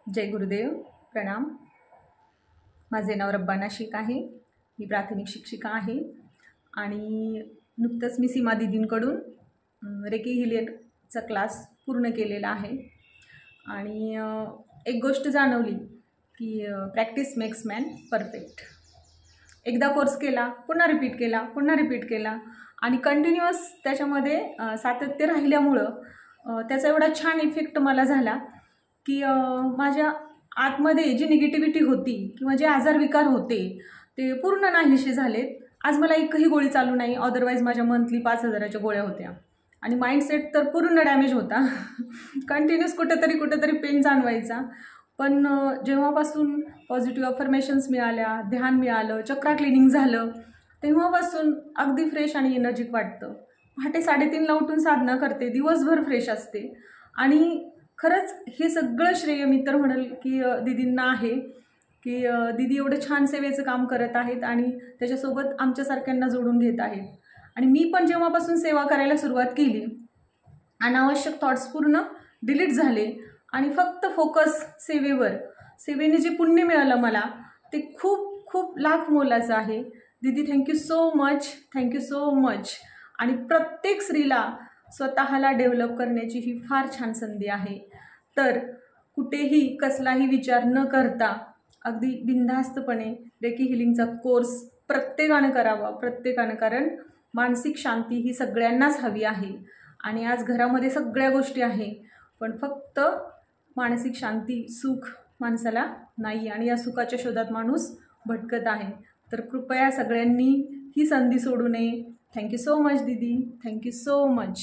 जय गुरुदेव, प्रणाम। माझे नाव रब्बाना शेख आहे। मी प्राथमिक शिक्षिका आहे आणि नुकतंच मी सीमा दीदींकडून रेकी हिलिंगचा क्लास पूर्ण केलेला आहे। आणि एक गोष्ट जाणवली की प्रॅक्टिस मेक्स मॅन परफेक्ट। एकदा कोर्स केला, पुन्हा रिपीट केला आणि कंटिन्युअस त्याच्यामध्ये सातत्य राहिल्यामुळं त्याचा एवढा छान इफेक्ट मला झाला की माझ्या आतमध्ये जी निगेटिव्हिटी होती किंवा जे आजार विकार होते ते पूर्ण नाहीसे झालेत। आज मला एकही गोळी चालू नाही, अदरवाईज माझ्या मंथली 5,000च्या गोळ्या होत्या आणि माइंडसेट तर पूर्ण डॅमेज होता। कंटिन्यूस कुठेतरी पेन जाणवायचा। पण जेव्हापासून पॉझिटिव्ह अफर्मेशन्स मिळाल्या, ध्यान मिळालं, चक्रा क्लिनिंग झालं, तेव्हापासून अगदी फ्रेश आणि एनर्जिक वाटतं। पहाटे 3:30ला उठून साधना करते, दिवसभर फ्रेश असते आणि खरंच हे सगळं श्रेय मी तर म्हणेल की दीदींना आहे की दीदी एवढं छान सेवेचं काम करत आहेत आणि त्याच्यासोबत आमच्यासारख्यांना जोडून घेत आहेत। आणि मी पण जेव्हापासून सेवा करायला सुरुवात केली, अनावश्यक थॉट्स पूर्ण डिलीट झाले आणि फक्त फोकस सेवेवर, सेवेने जे पुण्य मिळालं मला ते खूप खूप लाख मोलाचं आहे। दीदी थँक्यू सो मच। आणि प्रत्येक स्त्रीला स्वतःला डेव्हलप करण्याची ही फार छान संधी आहे। तर कुठेही कसलाही विचार न करता अगदी बिनधास्तपणे रेकी हिलिंगचा कोर्स प्रत्येकानं करावा, कारण मानसिक शांती ही सगळ्यांनाच हवी आहे। आणि आज घरामध्ये सगळ्या गोष्टी आहे, पण फक्त मानसिक शांती, सुख माणसाला नाही आणि या सुखाच्या शोधात माणूस भटकत आहे। तर कृपया सगळ्यांनी ही संधी सोडू नये। थँक्यू सो मच दीदी, थँक्यू सो मच।